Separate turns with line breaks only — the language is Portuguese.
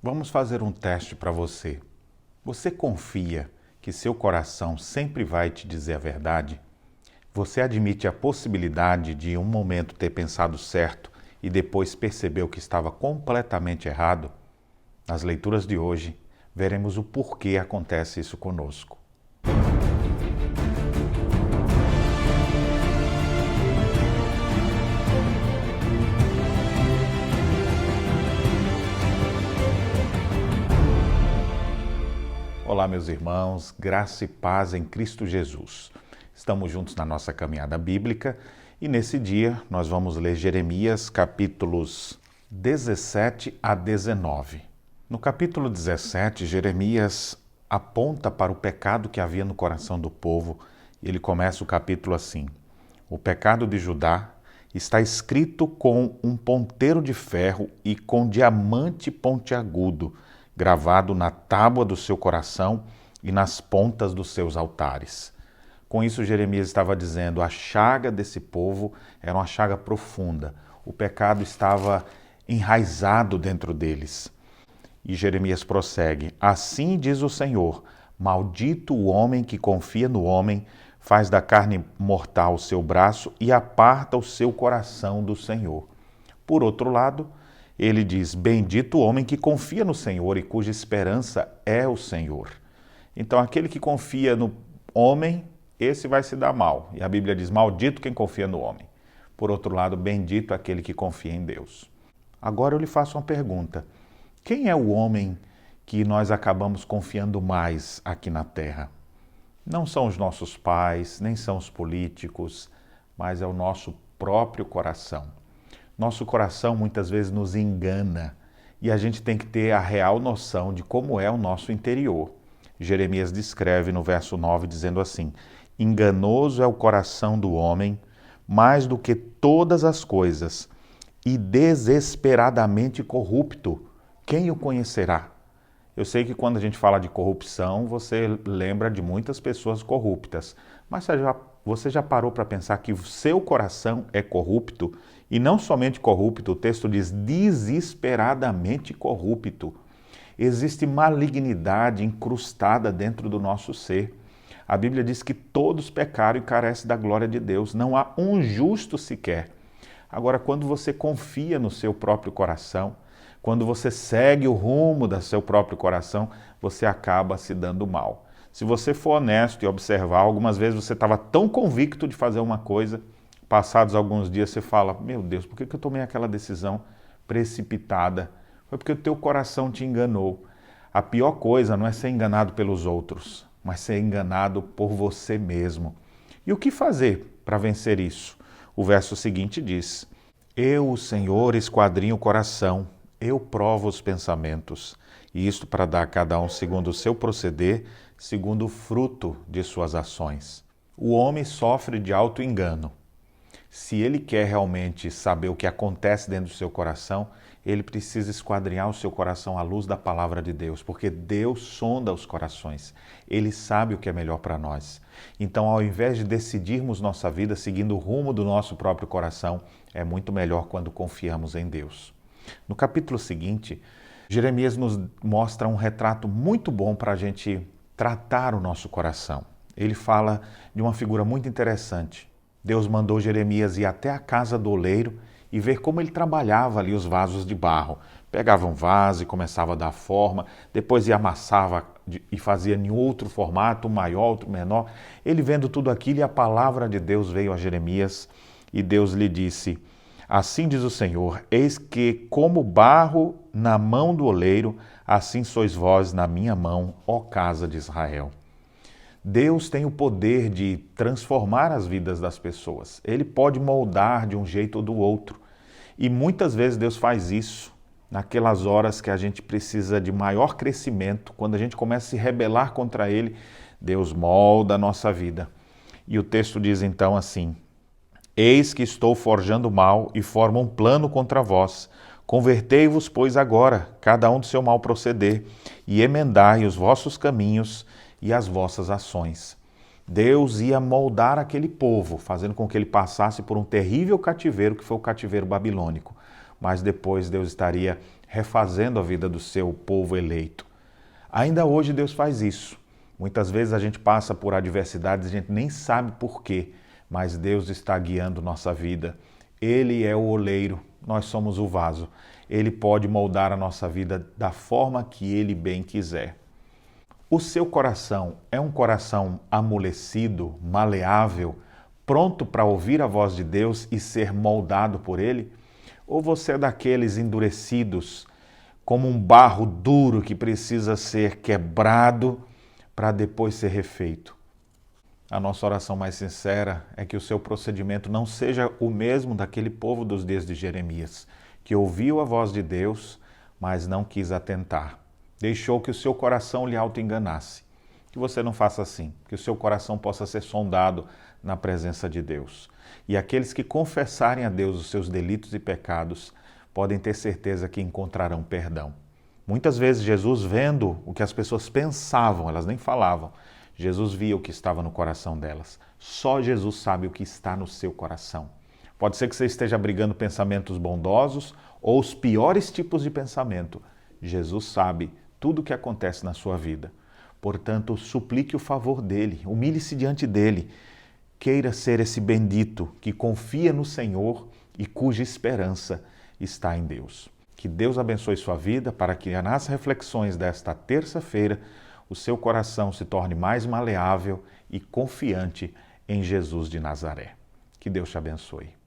Vamos fazer um teste para você. Você confia que seu coração sempre vai te dizer a verdade? Você admite a possibilidade de em um momento ter pensado certo e depois percebeu que estava completamente errado? Nas leituras de hoje, veremos o porquê acontece isso conosco. Olá, meus irmãos, graça e paz em Cristo Jesus. Estamos juntos na nossa caminhada bíblica e nesse dia nós vamos ler Jeremias capítulos 17 a 19. No capítulo 17, Jeremias aponta para o pecado que havia no coração do povo e ele começa o capítulo assim: O pecado de Judá está escrito com um ponteiro de ferro e com diamante pontiagudo, gravado na tábua do seu coração e nas pontas dos seus altares. Com isso, Jeremias estava dizendo, a chaga desse povo era uma chaga profunda. O pecado estava enraizado dentro deles. E Jeremias prossegue, assim diz o Senhor, maldito o homem que confia no homem, faz da carne mortal o seu braço e aparta o seu coração do Senhor. Por outro lado, ele diz, bendito o homem que confia no Senhor e cuja esperança é o Senhor. Então, aquele que confia no homem, esse vai se dar mal. E a Bíblia diz, maldito quem confia no homem. Por outro lado, bendito aquele que confia em Deus. Agora eu lhe faço uma pergunta. Quem é o homem que nós acabamos confiando mais aqui na terra? Não são os nossos pais, nem são os políticos, mas é o nosso próprio coração. Nosso coração muitas vezes nos engana e a gente tem que ter a real noção de como é o nosso interior. Jeremias descreve no verso 9 dizendo assim, enganoso é o coração do homem mais do que todas as coisas e desesperadamente corrupto. Quem o conhecerá? Eu sei que quando a gente fala de corrupção, você lembra de muitas pessoas corruptas, mas você já parou para pensar que o seu coração é corrupto? E não somente corrupto, o texto diz desesperadamente corrupto. Existe malignidade incrustada dentro do nosso ser. A Bíblia diz que todos pecaram e carecem da glória de Deus. Não há um justo sequer. Agora, quando você confia no seu próprio coração, quando você segue o rumo do seu próprio coração, você acaba se dando mal. Se você for honesto e observar, algumas vezes você estava tão convicto de fazer uma coisa, passados alguns dias você fala, meu Deus, por que eu tomei aquela decisão precipitada? Foi porque o teu coração te enganou. A pior coisa não é ser enganado pelos outros, mas ser enganado por você mesmo. E o que fazer para vencer isso? O verso seguinte diz, eu, o Senhor, esquadrinho o coração, eu provo os pensamentos, e isto para dar a cada um segundo o seu proceder, segundo o fruto de suas ações. O homem sofre de auto-engano. Se ele quer realmente saber o que acontece dentro do seu coração, ele precisa esquadrinhar o seu coração à luz da palavra de Deus, porque Deus sonda os corações. Ele sabe o que é melhor para nós. Então, ao invés de decidirmos nossa vida seguindo o rumo do nosso próprio coração, é muito melhor quando confiamos em Deus. No capítulo seguinte, Jeremias nos mostra um retrato muito bom para a gente tratar o nosso coração. Ele fala de uma figura muito interessante. Deus mandou Jeremias ir até a casa do oleiro e ver como ele trabalhava ali os vasos de barro. Pegava um vaso e começava a dar forma, depois ia amassava e fazia em outro formato, um maior, outro menor. Ele vendo tudo aquilo e a palavra de Deus veio a Jeremias e Deus lhe disse, assim diz o Senhor, eis que como barro na mão do oleiro, assim sois vós na minha mão, ó casa de Israel. Deus tem o poder de transformar as vidas das pessoas. Ele pode moldar de um jeito ou do outro. E muitas vezes Deus faz isso naquelas horas que a gente precisa de maior crescimento. Quando a gente começa a se rebelar contra Ele, Deus molda a nossa vida. E o texto diz então assim, eis que estou forjando mal e formo um plano contra vós. Convertei-vos, pois, agora, cada um do seu mal proceder, e emendai os vossos caminhos e as vossas ações. Deus ia moldar aquele povo, fazendo com que ele passasse por um terrível cativeiro, que foi o cativeiro babilônico. Mas depois Deus estaria refazendo a vida do seu povo eleito. Ainda hoje Deus faz isso. Muitas vezes a gente passa por adversidades, a gente nem sabe por quê, mas Deus está guiando nossa vida. Ele é o oleiro, nós somos o vaso. Ele pode moldar a nossa vida da forma que Ele bem quiser. O seu coração é um coração amolecido, maleável, pronto para ouvir a voz de Deus e ser moldado por Ele? Ou você é daqueles endurecidos, como um barro duro que precisa ser quebrado para depois ser refeito? A nossa oração mais sincera é que o seu procedimento não seja o mesmo daquele povo dos dias de Jeremias, que ouviu a voz de Deus, mas não quis atentar. Deixou que o seu coração lhe auto-enganasse. Que você não faça assim, que o seu coração possa ser sondado na presença de Deus. E aqueles que confessarem a Deus os seus delitos e pecados, podem ter certeza que encontrarão perdão. Muitas vezes Jesus, vendo o que as pessoas pensavam, elas nem falavam, Jesus via o que estava no coração delas. Só Jesus sabe o que está no seu coração. Pode ser que você esteja abrigando pensamentos bondosos ou os piores tipos de pensamento. Jesus sabe tudo o que acontece na sua vida. Portanto, suplique o favor dele, humilhe-se diante dele. Queira ser esse bendito que confia no Senhor e cuja esperança está em Deus. Que Deus abençoe sua vida para que nas reflexões desta terça-feira o seu coração se torne mais maleável e confiante em Jesus de Nazaré. Que Deus te abençoe.